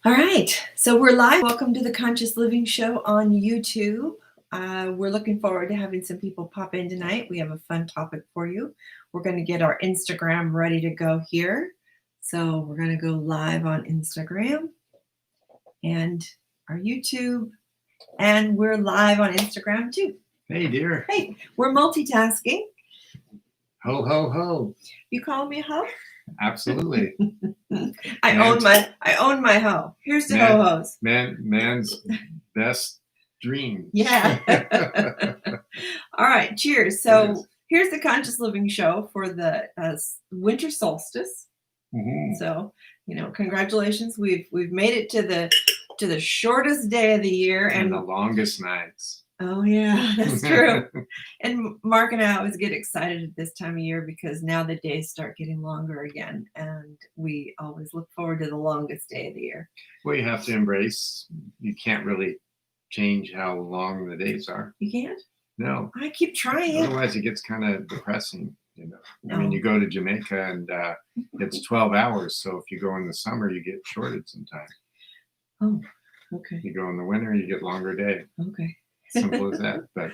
All right, so we're live. Welcome to the Conscious Living Show on YouTube. We're looking forward to having some people pop in tonight. We have a fun topic for you. We're going to get our Instagram ready to go here. So we're going to go live on Instagram and our YouTube, and we're live on Instagram too. Hey, dear. Hey, we're multitasking. Ho, ho, ho. You call me ho? Absolutely. I own my ho. Here's the ho-hos. Man's best dream. Yeah. All right. Cheers. So here's the Conscious Living Show for the winter solstice. Mm-hmm. So, congratulations. We've made it to the shortest day of the year and the longest nights. Oh yeah, that's true. And Mark and I always get excited at this time of year because now the days start getting longer again, and we always look forward to the longest day of the year. Well, you have to embrace. You can't really change how long the days are. You can't? No. I keep trying. Otherwise, it gets kind of depressing. No. I mean, you go to Jamaica and it's 12 hours. So if you go in the summer, you get shorted sometimes. Oh, okay. You go in the winter, you get longer day. Okay. Simple as that. But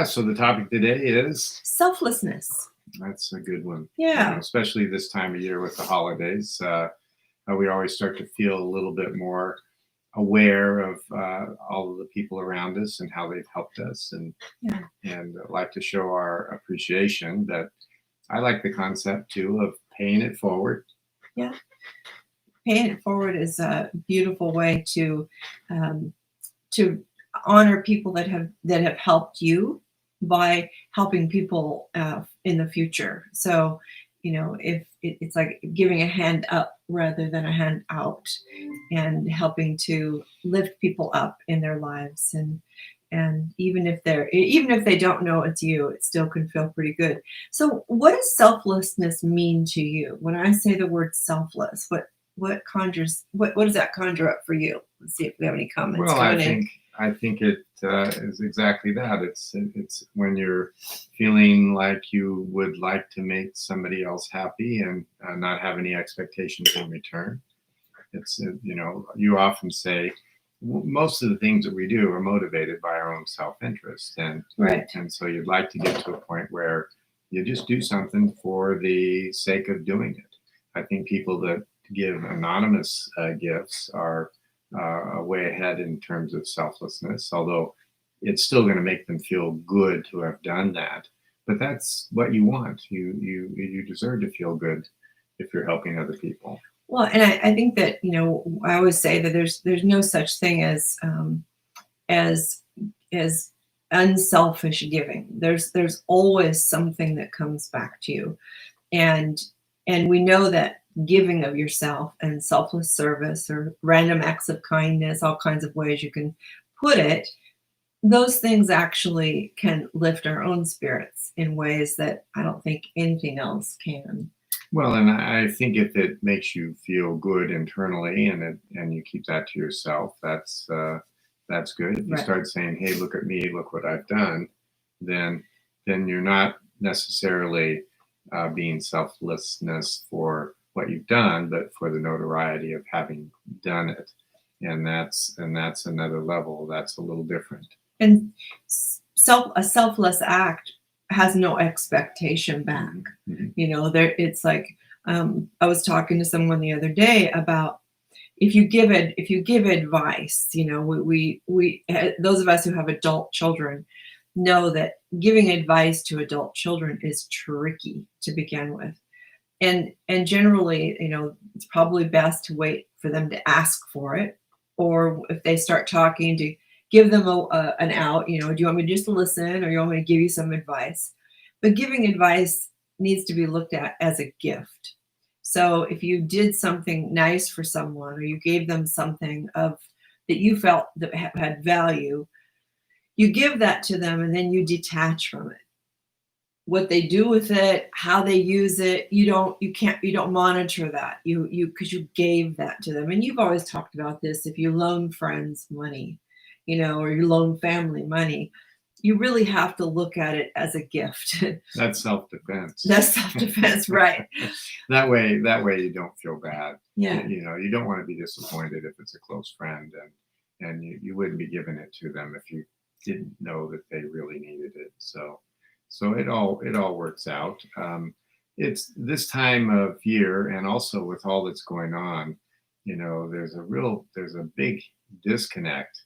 so the topic today is selflessness. That's a good one. Yeah. Especially this time of year with the holidays. We always start to feel a little bit more aware of all of the people around us and how they've helped us, and like to show our appreciation. That I like the concept too of paying it forward. Yeah. Paying it forward is a beautiful way to honor people that have helped you by helping people in the future. So, if it's like giving a hand up rather than a hand out, and helping to lift people up in their lives, and even if they don't know it's you, it still can feel pretty good. So, what does selflessness mean to you? When I say the word selfless, what does that conjure up for you? Let's see if we have any comments. Well, I think it is exactly that. It's when you're feeling like you would like to make somebody else happy and not have any expectations in return. It's you often say most of the things that we do are motivated by our own self-interest, and so you'd like to get to a point where you just do something for the sake of doing it. I think people that give anonymous gifts are way ahead in terms of selflessness, although it's still going to make them feel good to have done that. But that's what you want. You deserve to feel good if you're helping other people. Well, and I think that I always say that there's no such thing as unselfish giving. There's always something that comes back to you, and we know that giving of yourself and selfless service or random acts of kindness, all kinds of ways you can put it, those things actually can lift our own spirits in ways that I don't think anything else can. Well, and I think if it makes you feel good internally and you keep that to yourself, that's good. If you start saying, "Hey, look at me, look what I've done," then you're not necessarily being selflessness for what you've done, but for the notoriety of having done it, and that's another level. That's a little different. And a selfless act has no expectation back. Mm-hmm. It's like I was talking to someone the other day about if you give advice. We those of us who have adult children know that giving advice to adult children is tricky to begin with. And generally, it's probably best to wait for them to ask for it, or if they start talking, to give them an out. Do you want me to just listen, or you want me to give you some advice? But giving advice needs to be looked at as a gift. So if you did something nice for someone, or you gave them something that you felt that had value, you give that to them, and then you detach from it. What they do with it, how they use it, you don't monitor that. Because you gave that to them. And you've always talked about this. If you loan friends money, or you loan family money, you really have to look at it as a gift. That's self-defense. That's self-defense, right? That way you don't feel bad. Yeah. You don't want to be disappointed if it's a close friend, and you wouldn't be giving it to them if you didn't know that they really needed it. So it all works out. It's this time of year, and also with all that's going on, there's a big disconnect.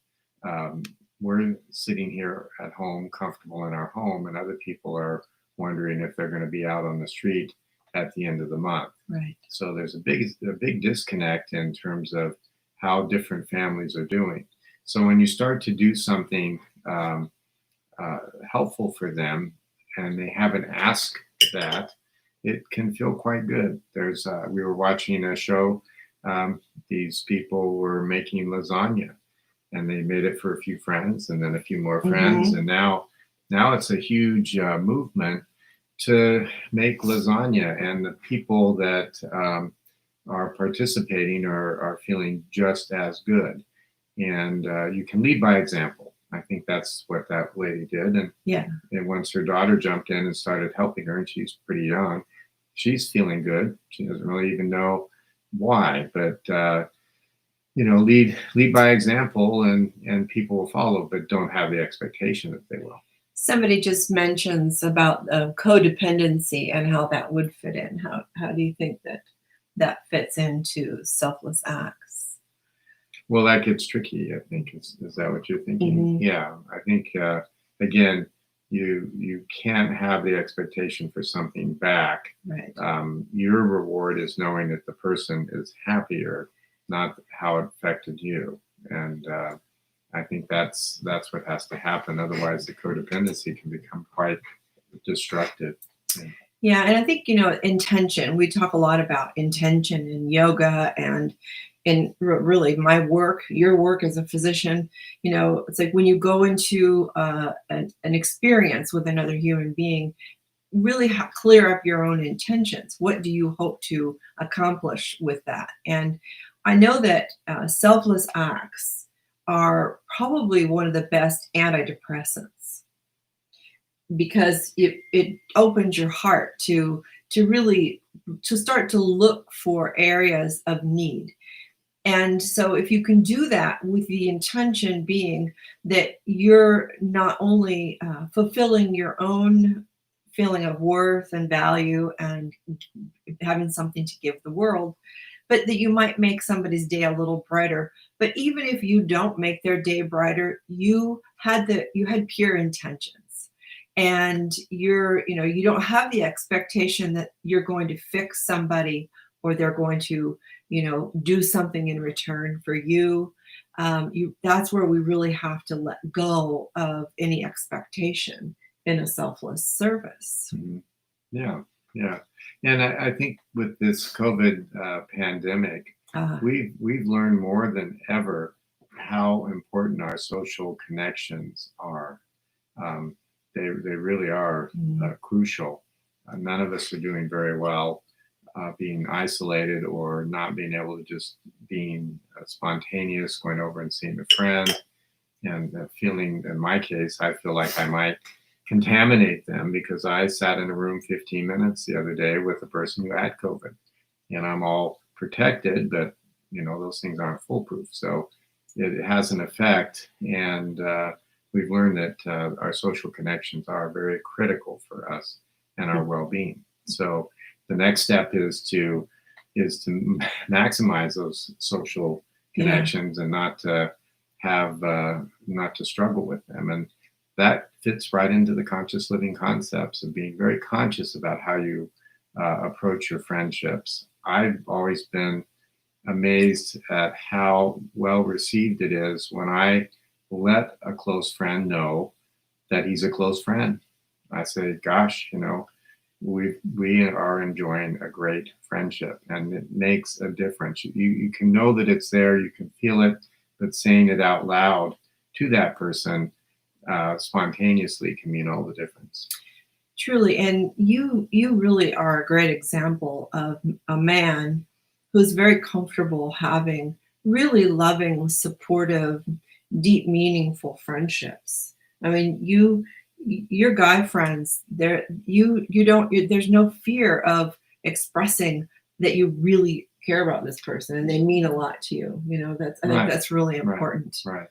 Um, we're sitting here at home, comfortable in our home, and other people are wondering if they're going to be out on the street at the end of the month. Right. So there's a big disconnect in terms of how different families are doing. So when you start to do something helpful for them, and they haven't asked that, it can feel quite good. We were watching a show. These people were making lasagna, and they made it for a few friends, and then a few more friends, and now it's a huge movement to make lasagna, and the people that are participating are feeling just as good. And you can lead by example. I think that's what that lady did. And once her daughter jumped in and started helping her, and she's pretty young, she's feeling good. She doesn't really even know why, but lead by example, and people will follow, but don't have the expectation that they will. Somebody just mentions about codependency and how that would fit in. How do you think that fits into selfless acts? Well, that gets tricky, I think. Is that what you're thinking? Yeah, I think, again, you can't have the expectation for something back. Right. Your reward is knowing that the person is happier, not how it affected you. And I think that's what has to happen. Otherwise, the codependency can become quite destructive. Yeah, and I think, intention. We talk a lot about intention in yoga and in really my work, your work as a physician. It's like when you go into an experience with another human being, really clear up your own intentions. What do you hope to accomplish with that? And I know that selfless acts are probably one of the best antidepressants, because it opens your heart to really to start to look for areas of need. And so if you can do that with the intention being that you're not only fulfilling your own feeling of worth and value and having something to give the world, but that you might make somebody's day a little brighter. But even if you don't make their day brighter, you had pure intentions, and you don't have the expectation that you're going to fix somebody or they're going to do something in return for you. That's where we really have to let go of any expectation in a selfless service. Mm-hmm. Yeah. And I think with this COVID pandemic, we've learned more than ever how important our social connections are. They really are crucial. None of us are doing very well being isolated or not being able to just being spontaneous, going over and seeing a friend, and feeling, in my case, I feel like I might contaminate them because I sat in a room 15 minutes the other day with a person who had COVID, and I'm all protected, but those things aren't foolproof. So it has an effect, and we've learned that our social connections are very critical for us and our well-being. So the next step is to maximize those social connections and not to struggle with them. And that fits right into the conscious living concepts of being very conscious about how you approach your friendships. I've always been amazed at how well received it is when I let a close friend know that he's a close friend. I say, gosh, we are enjoying a great friendship, and it makes a difference. You can know that it's there, you can feel it, but saying it out loud to that person spontaneously can mean all the difference. Truly, and you really are a great example of a man who's very comfortable having really loving, supportive, deep, meaningful friendships. I mean, your guy friends, there's no fear of expressing that you really care about this person and they mean a lot to you. I think Right. that's really Right. important. Right.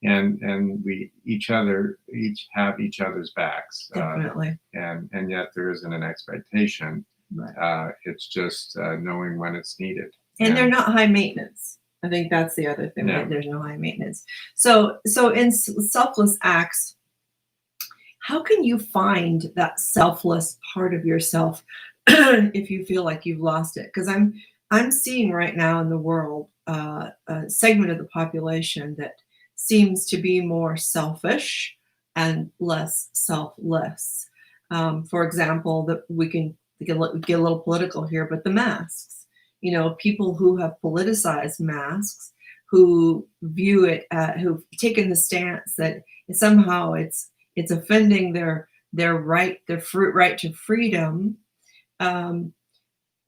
And we each have each other's backs. Definitely. And yet there isn't an expectation. Right. It's just knowing when it's needed. And they're not high maintenance. I think that's the other thing. No. Right? There's no high maintenance. So in selfless acts, how can you find that selfless part of yourself if you feel like you've lost it? Because I'm seeing right now in the world a segment of the population that seems to be more selfish and less selfless. For example, that we can get a little political here, but the masks. People who have politicized masks, who view it, who've taken the stance that somehow it's offending their right, right to freedom.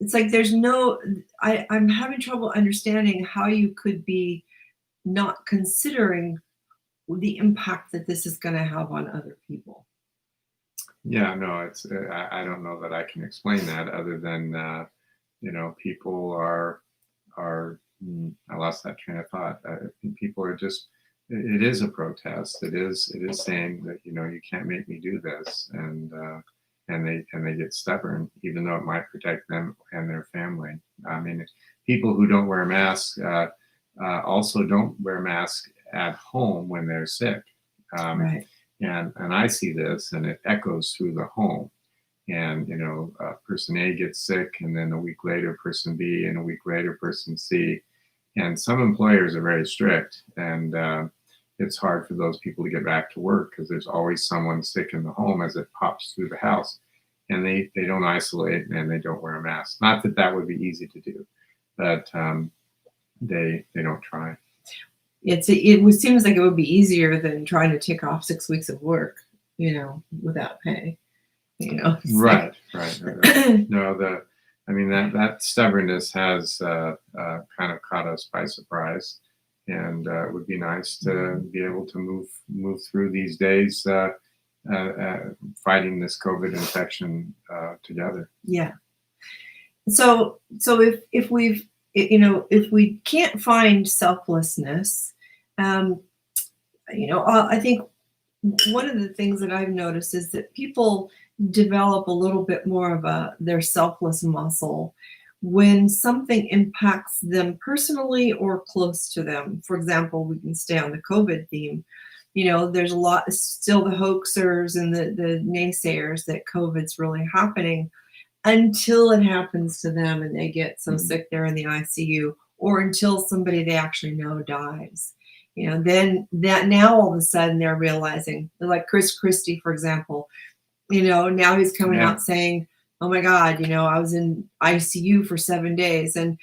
It's like there's no. I'm having trouble understanding how you could be not considering the impact that this is going to have on other people. Yeah, no, it's I don't know that I can explain that other than people are I lost that train of thought. I think people are just. It is a protest. It is saying that you can't make me do this, and they get stubborn, even though it might protect them and their family. I mean, people who don't wear masks also don't wear masks at home when they're sick. Right. And I see this, and it echoes through the home. And person A gets sick, and then a week later, person B, and a week later, person C. And some employers are very strict, and it's hard for those people to get back to work because there's always someone sick in the home as it pops through the house. And they don't isolate and they don't wear a mask. Not that that would be easy to do, but they don't try. It seems like it would be easier than trying to take off 6 weeks of work, without pay. Right. No, that stubbornness has kind of caught us by surprise, and it would be nice to be able to move through these days fighting this COVID infection together. Yeah. So if we can't find selflessness, I think one of the things that I've noticed is that people develop a little bit more of their selfless muscle when something impacts them personally or close to them. For example, we can stay on the COVID theme. There's a lot still the hoaxers and the naysayers that COVID's really happening until it happens to them and they get so sick they're in the ICU, or until somebody they actually know dies. Then that now all of a sudden they're realizing, like Chris Christie, for example, now he's coming out saying, oh my God, I was in ICU for 7 days. And,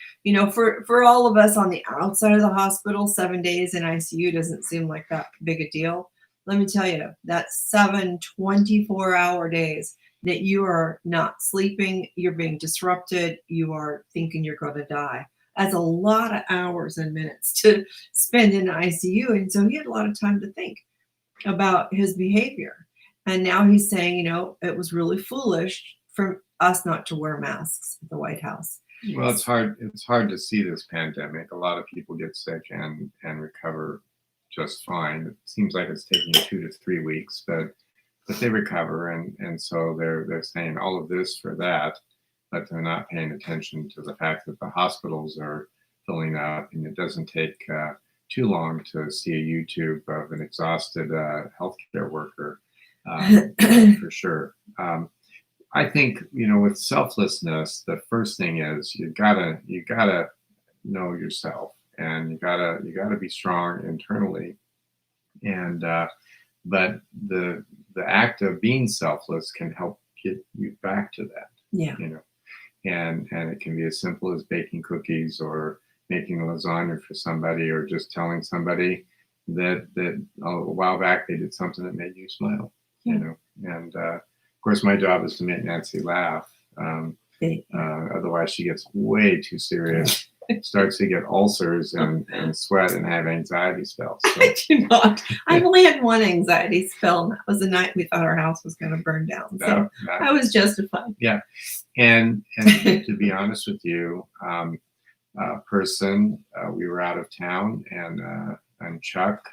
for all of us on the outside of the hospital, 7 days in ICU doesn't seem like that big a deal. Let me tell you, that's 7 24-hour days that you are not sleeping, you're being disrupted, you are thinking you're going to die. That's a lot of hours and minutes to spend in ICU. And so he had a lot of time to think about his behavior. And now he's saying, it was really foolish for us not to wear masks at the White House. Well, it's hard to see this pandemic. A lot of people get sick and recover just fine. It seems like it's taking 2 to 3 weeks, but they recover, and so they're saying all of this for that, but they're not paying attention to the fact that the hospitals are filling up, and it doesn't take too long to see a YouTube of an exhausted healthcare worker, for sure. I think with selflessness, the first thing is you gotta know yourself, and you gotta be strong internally, and but the act of being selfless can help get you back to that. Yeah. And it can be as simple as baking cookies or making a lasagna for somebody, or just telling somebody that a while back they did something that made you smile. Yeah. And of course my job is to make Nancy laugh. Otherwise she gets way too serious. starts to get ulcers and sweat and have anxiety spells. So, I do not. I've only had one anxiety spell, and that was the night we thought our house was going to burn down. So I was justified. Yeah. And to be honest with you, we were out of town, and Chuck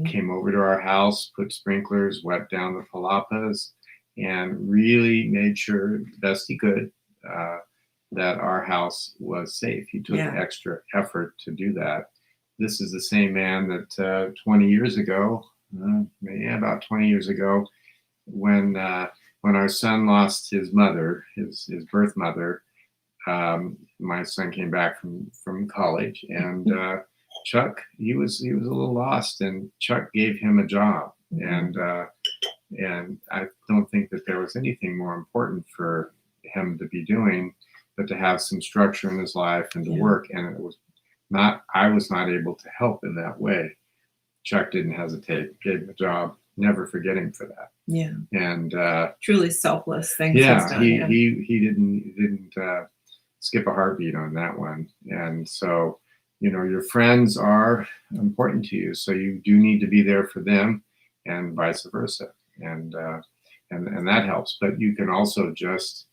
came over to our house, put sprinklers, wet down the palapas, and really made sure best he could that our house was safe. He took extra effort to do that. This is the same man that 20 years ago, about 20 years ago, when our son lost his mother, his birth mother, my son came back from college, and Chuck, he was a little lost, and Chuck gave him a job, and I don't think that there was anything more important for him to be doing, but to have some structure in his life and to work. And I was not able to help in that way. Chuck didn't hesitate, gave him a job, never forget him for that. Yeah. And truly selfless things. Yeah, he didn't skip a heartbeat on that one. And so, your friends are important to you, so you do need to be there for them, and vice versa. And that helps. But you can also just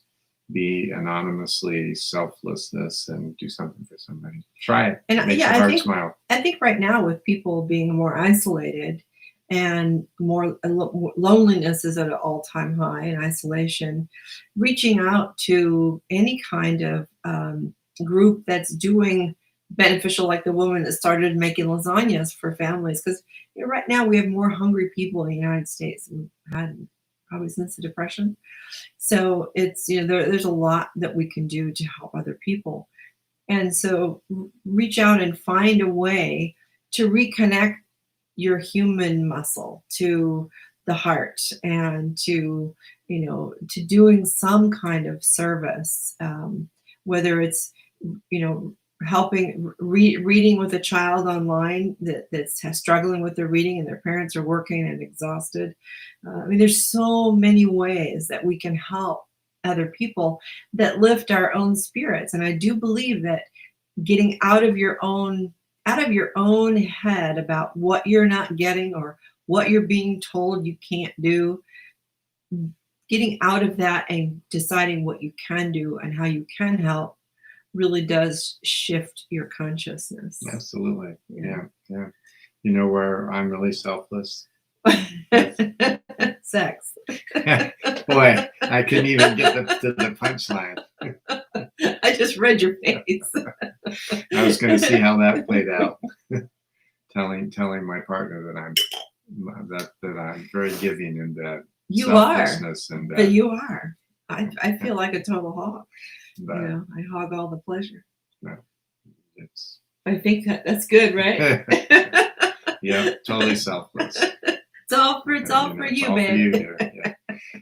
be anonymously selflessness and do something for somebody. Try it. And Makes your heart smile. I think right now, with people being more isolated and more loneliness is at an all-time high, and isolation, reaching out to any kind of group that's doing beneficial, like the woman that started making lasagnas for families, because right now we have more hungry people in the United States than we've had probably since the Depression. So it's, there's a lot that we can do to help other people. And so reach out and find a way to reconnect your human muscle to the heart, and to doing some kind of service, whether it's helping reading with a child online that's struggling with their reading, and their parents are working and exhausted. There's so many ways that we can help other people that lift our own spirits. And I do believe that getting out of your own head about what you're not getting or what you're being told you can't do, getting out of that and deciding what you can do and how you can help, really does shift your consciousness. Absolutely. Yeah. You know where I'm really selfless? Sex. Boy, I couldn't even get to the punchline. I just read your face. I was going to see how that played out. telling my partner that I'm very giving in that selflessness and that. But you are. I feel like a total hog. But, I hog all the pleasure. No, I think that's good, right? Yeah, totally selfless. It's all for you, man. For you, yeah.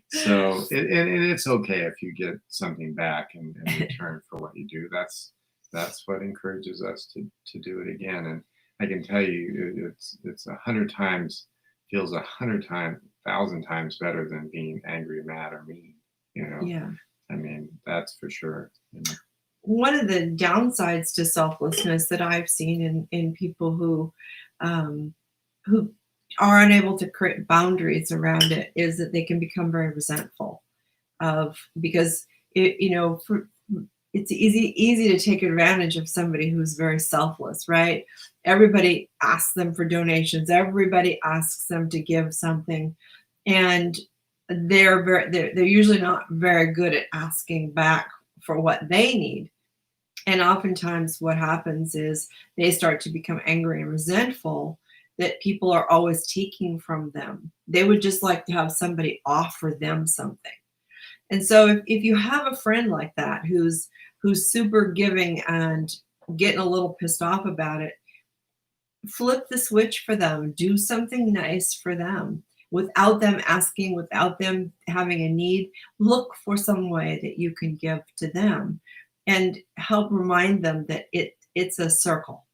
So it's okay if you get something back in return for what you do. That's what encourages us to do it again. And I can tell you, it's 100 times, feels 1,000 times better than being angry, mad, or mean. Yeah. That's for sure. One of the downsides to selflessness that I've seen in people who are unable to create boundaries around it is that they can become very resentful because it's easy to take advantage of somebody who's very selfless, right? Everybody asks them for donations. Everybody asks them to give something, and they're usually not very good at asking back for what they need. And oftentimes what happens is they start to become angry and resentful that people are always taking from them. They would just like to have somebody offer them something. And so if you have a friend like that who's super giving and getting a little pissed off about it, flip the switch for them. Do something nice for them without them asking, without them having a need. Look for some way that you can give to them and help remind them that it's a circle,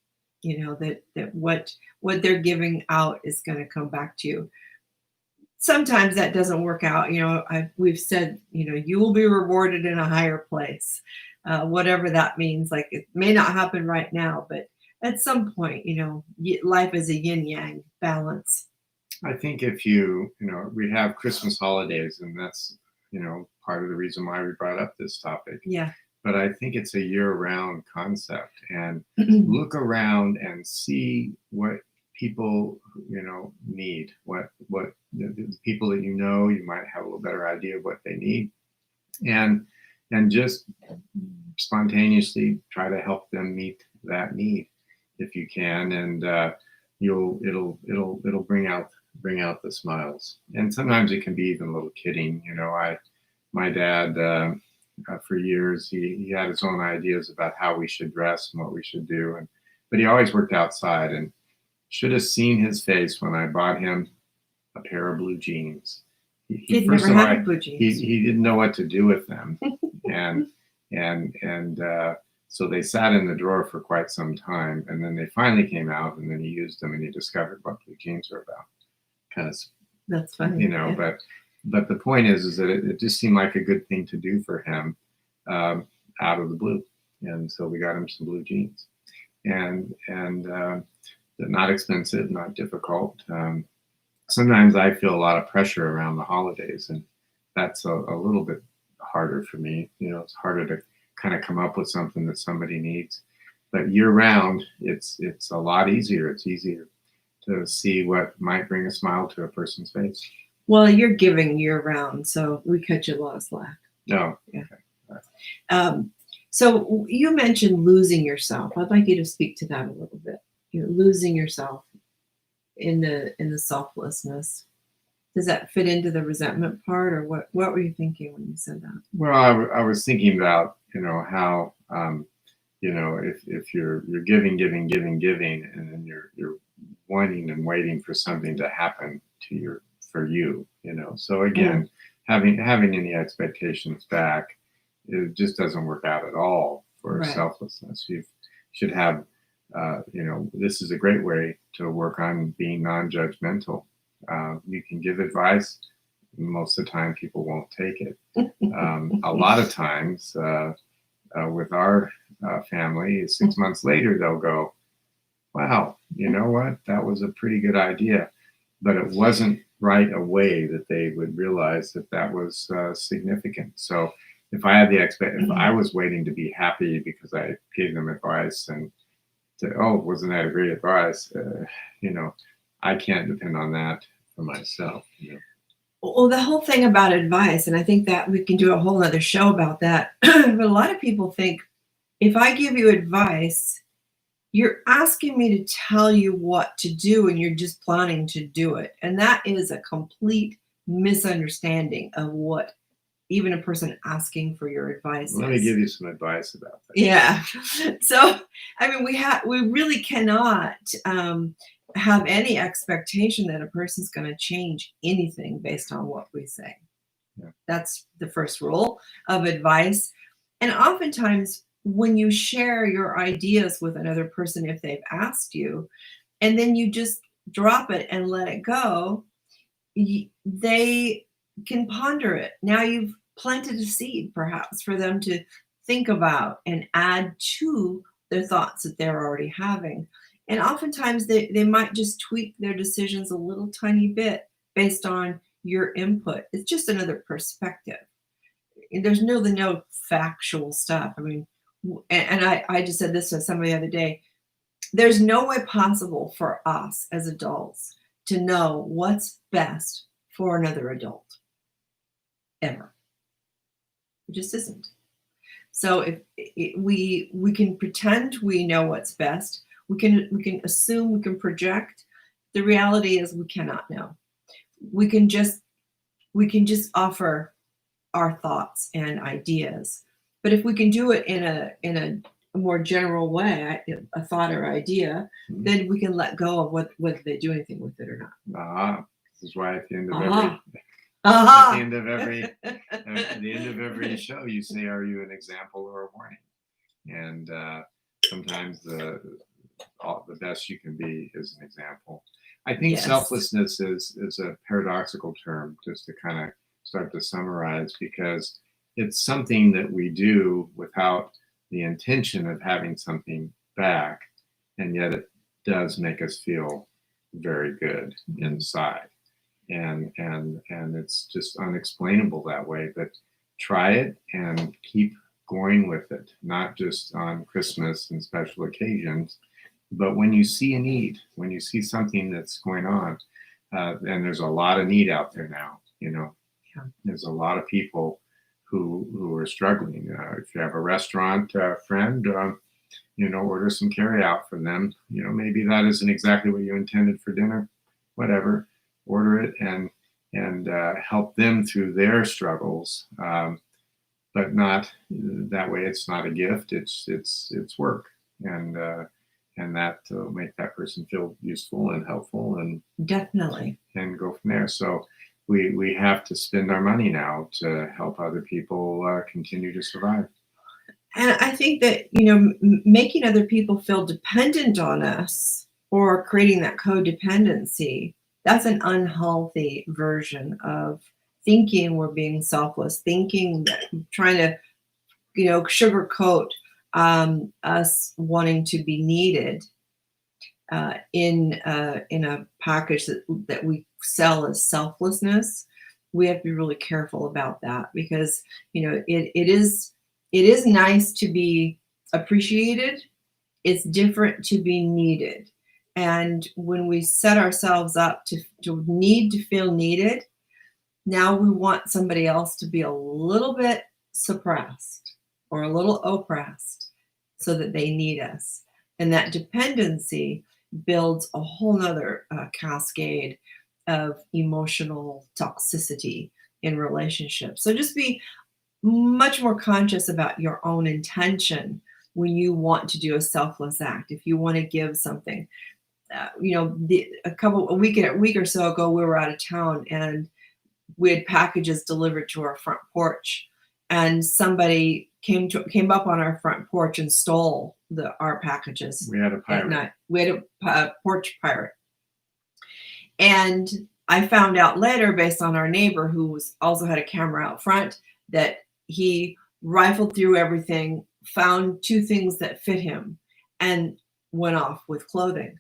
that what they're giving out is going to come back to you. Sometimes that doesn't work out. We've said, you will be rewarded in a higher place. whatever that means. Like it may not happen right now, but at some point, life is a yin yang balance. I think if you we have Christmas holidays, and that's, part of the reason why we brought up this topic. Yeah. But I think it's a year-round concept, and look around and see what people, need, what the people that you might have a little better idea of what they need, and just spontaneously try to help them meet that need if you can, and it'll bring out the smiles. And sometimes it can be even a little kidding. My dad, for years, he had his own ideas about how we should dress and what we should do, but he always worked outside, and should have seen his face when I bought him a pair of blue jeans. He'd never had blue jeans. He didn't know what to do with them, and so they sat in the drawer for quite some time, and then they finally came out, and then he used them, and he discovered what blue jeans are about. Kind of, that's funny, yeah. But the point is that it just seemed like a good thing to do for him, out of the blue, and so we got him some blue jeans, and not expensive, not difficult. Sometimes I feel a lot of pressure around the holidays, and that's a little bit harder for me. It's harder to kind of come up with something that somebody needs. But year round, it's a lot easier. It's easier to see what might bring a smile to a person's face. Well, you're giving year round, so we cut you a lot of slack. No. Yeah. Okay. Right. So you mentioned losing yourself. I'd like you to speak to that a little bit. Losing yourself in the selflessness. Does that fit into the resentment part, or what were you thinking when you said that? Well, I was thinking about how if you're giving, and then you're wanting and waiting for something to happen for you. So again, having any expectations back, it just doesn't work out at all for Right. Selflessness. You should have, this is a great way to work on being non-judgmental. You can give advice. Most of the time, people won't take it. A lot of times, with our family, 6 months later, they'll go, wow, you know what? That was a pretty good idea. But it wasn't right away that they would realize that was significant. So if I had if I was waiting to be happy because I gave them advice and said, oh, wasn't that a great advice? I can't depend on that for myself. Well, the whole thing about advice, and I think that we can do a whole other show about that. But a lot of people think, if I give you advice, you're asking me to tell you what to do, and you're just planning to do it. And that is a complete misunderstanding of what even a person asking for your advice Let me give you some advice about that. Yeah. So, I mean, we really cannot have any expectation that a person's going to change anything based on what we say. Yeah. That's the first rule of advice. And oftentimes, when you share your ideas with another person, if they've asked you, and then you just drop it and let it go, they can ponder it. Now you've planted a seed, perhaps, for them to think about and add to their thoughts that they're already having. And oftentimes they might just tweak their decisions a little tiny bit based on your input. It's just another perspective. There's no factual stuff. I mean, and I just said this to somebody the other day. There's no way possible for us as adults to know what's best for another adult, ever. It just isn't. So if we can pretend we know what's best, we can assume, we can project. The reality is we cannot know. We can just offer our thoughts and ideas. But if we can do it in a more general way, a thought or idea, then we can let go of whether they do anything with it or not. This is why at the end of every show, you say, "Are you an example or a warning?" And sometimes the best you can be is an example. I think selflessness is a paradoxical term, just to kind of start to summarize, because it's something that we do without the intention of having something back, and yet it does make us feel very good inside. And it's just unexplainable that way. But try it and keep going with it, not just on Christmas and special occasions, but when you see a need, when you see something that's going on, and there's a lot of need out there now, Yeah. there's a lot of people who are struggling. If you have a restaurant friend, order some carry out from them. Maybe that isn't exactly what you intended for dinner, whatever, order it and help them through their struggles. But not that way. It's not a gift. It's work, and that will make that person feel useful and helpful, and Definitely. go from there. So we have to spend our money now to help other people continue to survive. And I think that, making other people feel dependent on us or creating that codependency, that's an unhealthy version of thinking we're being selfless, thinking that trying to, sugarcoat us wanting to be needed in a package that we sell as selflessness. We have to be really careful about that, because it is nice to be appreciated. It's different to be needed. And when we set ourselves up to need to feel needed, now we want somebody else to be a little bit suppressed or a little oppressed so that they need us. And that dependency builds a whole nother cascade of emotional toxicity in relationships. So just be much more conscious about your own intention when you want to do a selfless act. If you want to give something, a week or so ago, we were out of town and we had packages delivered to our front porch, and somebody came up on our front porch and stole our packages. We had a pirate. At night. We had a porch pirate. And I found out later, based on our neighbor who also had a camera out front, that he rifled through everything, found 2 things that fit him, and went off with clothing.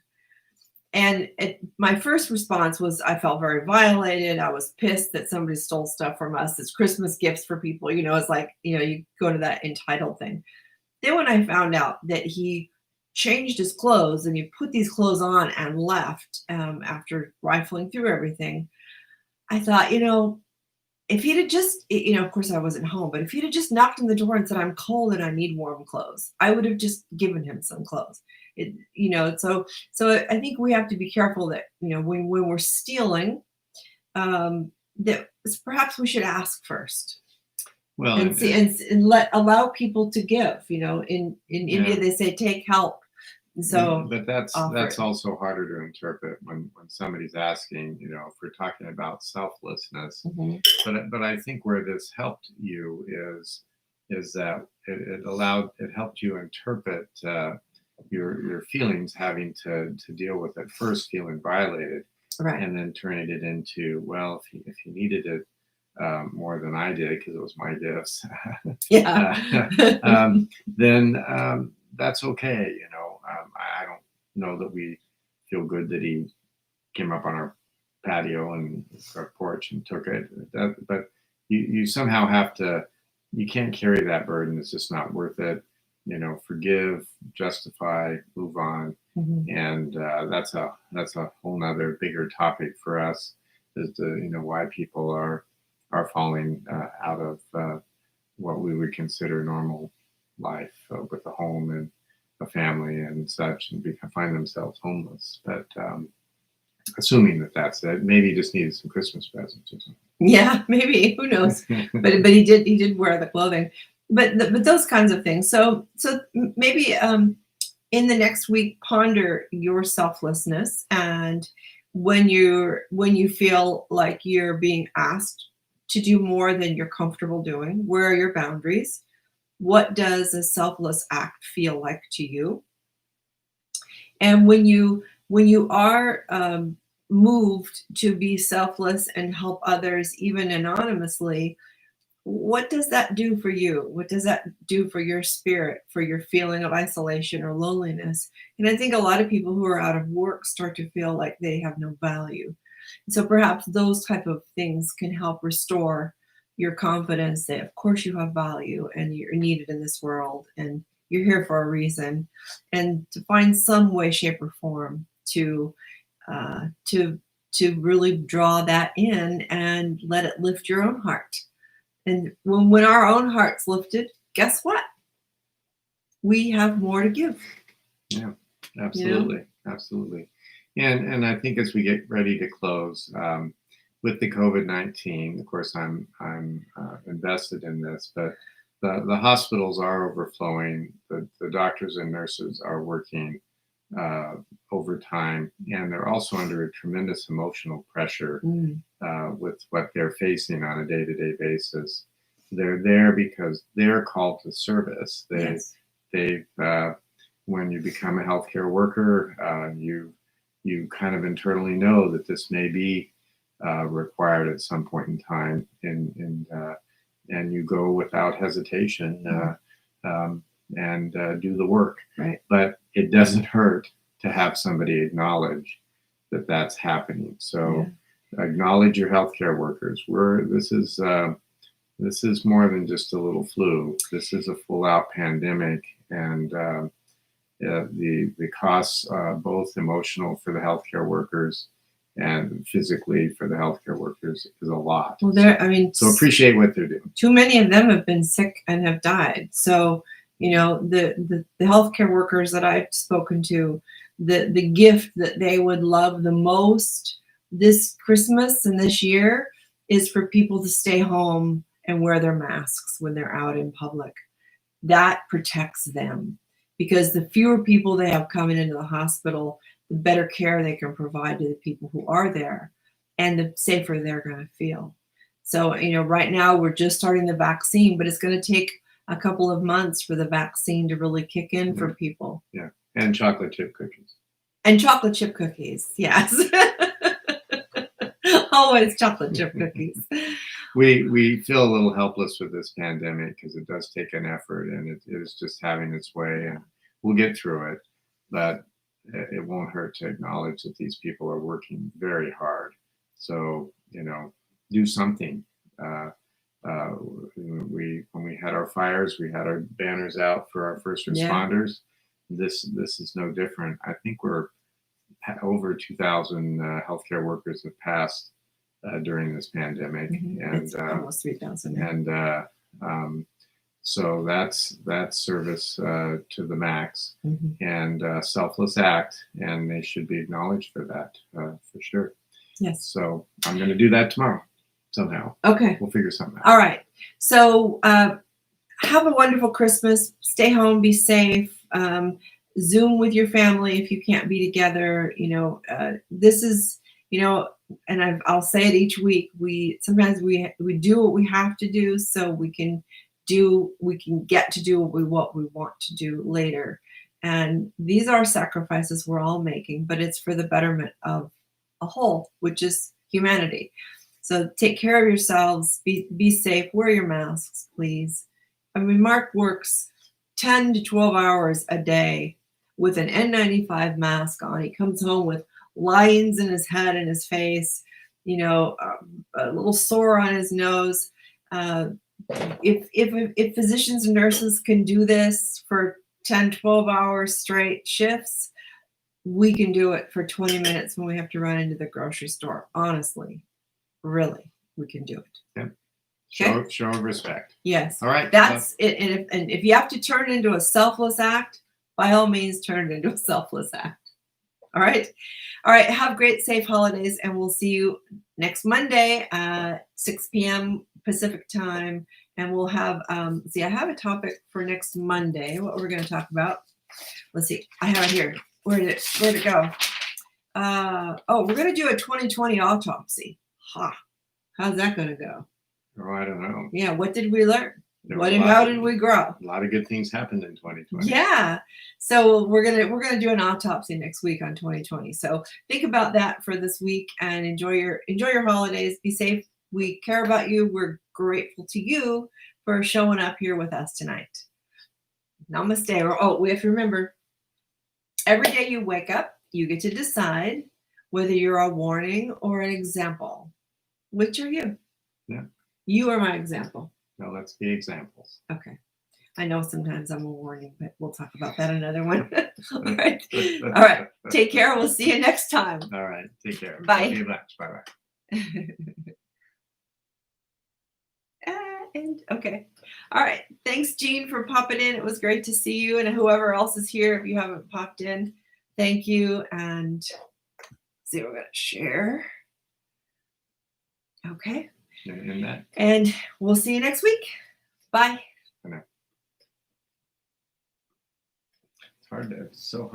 And my first response was I felt very violated. I was pissed that somebody stole stuff from us as Christmas gifts for people. It's like, you go to that entitled thing. Then when I found out that he changed his clothes and he put these clothes on and left after rifling through everything, I thought, if he'd have just, of course I wasn't home, but if he'd have just knocked on the door and said, I'm cold and I need warm clothes, I would have just given him some clothes. So I think we have to be careful that, when we're stealing, that perhaps we should ask first. Well, And see, and allow people to give. In India they say take help. So, but that's also harder to interpret when somebody's asking. If we're talking about selflessness, mm-hmm. but I think where this helped you is that it helped you interpret your feelings, having to deal with it first, feeling violated, Right. and then turning it into, well, if he needed it more than I did because it was my gifts, Yeah. then that's okay. I don't know that we feel good that he came up on our patio and our porch and took it. But you somehow have to. You can't carry that burden. It's just not worth it. Forgive, justify, move on, Mm-hmm. and that's a whole nother bigger topic for us. Is why people are falling out of what we would consider normal life with a home and a family and such, and find themselves homeless. But assuming that that's it, maybe he just needed some Christmas presents or something. Yeah, maybe. Who knows? but he did wear the clothing. But those kinds of things. So maybe in the next week, ponder your selflessness, and when you feel like you're being asked to do more than you're comfortable doing, where are your boundaries? What does a selfless act feel like to you? And when you are moved to be selfless and help others, even anonymously, what does that do for you? What does that do for your spirit, for your feeling of isolation or loneliness? And I think a lot of people who are out of work start to feel like they have no value. So perhaps those type of things can help restore your confidence that of course you have value and you're needed in this world and you're here for a reason, and to find some way, shape, or form to uh, to to really draw that in and let it lift your own heart. And when our own heart's lifted, guess what? We have more to give. Yeah, You know? absolutely, absolutely. And I think as we get ready to close, with the COVID-19, of course, I'm invested in this, but the hospitals are overflowing. The doctors and nurses are working overtime, and they're also under a tremendous emotional pressure Mm, with what they're facing on a day-to-day basis. They're there because they're called to service. yes. They've when you become a healthcare worker, you kind of internally know that this may be required at some point in time, and you go without hesitation and do the work. Right. But it doesn't hurt to have somebody acknowledge that that's happening. So acknowledge your healthcare workers. This is more than just a little flu. This is a full-out pandemic, and the costs, both emotional for the healthcare workers and physically for the healthcare workers, is a lot. Well, So appreciate what they're doing. too many of them have been sick and have died. So, the healthcare workers that I've spoken to, the gift that they would love the most this Christmas and this year is for people to stay home and wear their masks when they're out in public. That protects them, because the fewer people they have coming into the hospital, the better care they can provide to the people who are there, and the safer they're going to feel. So, right now we're just starting the vaccine, but it's going to take a couple of months for the vaccine to really kick in for people. Yeah, and chocolate chip cookies. And chocolate chip cookies, yes. Always chocolate chip cookies. We feel a little helpless with this pandemic because it does take an effort, and it is just having its way, and we'll get through it. But it won't hurt to acknowledge that these people are working very hard. So do something. When we had our fires, we had our banners out for our first responders. This is no different. I think we're over 2,000 healthcare workers have passed during this pandemic, and It's almost 3,000. and so that's service to the max, and selfless act, and they should be acknowledged for that, for sure. Yes. So I'm going to do that tomorrow somehow. Okay. We'll figure something out. All right. So have a wonderful Christmas. Stay home. Be safe. Zoom with your family if you can't be together. This is, and I'll say it each week. Sometimes we do what we have to do so we can get to do what we want to do later. And these are sacrifices we're all making, but it's for the betterment of a whole, which is humanity. So take care of yourselves. Be safe. Wear your masks, please. I mean, Mark works 10 to 12 hours a day with an N95 mask on. He comes home with lines in his head and his face, a little sore on his nose. If physicians and nurses can do this for 10, 12 hours straight shifts, we can do it for 20 minutes when we have to run into the grocery store. Honestly, really, we can do it. Yeah. Okay? Show respect. Yes. All right. That's it. And if you have to turn it into a selfless act, by all means, turn it into a selfless act. All right. All right. Have great, safe holidays, and we'll see you next Monday at 6 p.m. Pacific time. And we'll have, I have a topic for next Monday, what we're going to talk about. Let's see. I have it here. Where'd it go? We're going to do a 2020 autopsy. How's that going to go? Oh, I don't know. Yeah. What did we learn? How did we grow? A lot of good things happened in 2020. Yeah. So we're gonna do an autopsy next week on 2020. So think about that for this week and enjoy your holidays. Be safe. We care about you. We're grateful to you for showing up here with us tonight. Namaste. Oh, we have to remember, every day you wake up, you get to decide whether you're a warning or an example. Which are you? Yeah. You are my example. Now let's be examples. Okay. I know sometimes I'm a warning, but we'll talk about that another one. All right. All right. Take care. We'll see you next time. All right. Take care. Bye. Love you much. Bye-bye. And okay. All right. Thanks, Jean, for popping in. It was great to see you. And whoever else is here, if you haven't popped in, thank you. And see, we're going to share. Okay. And we'll see you next week. Bye. It's hard to, it's so hard.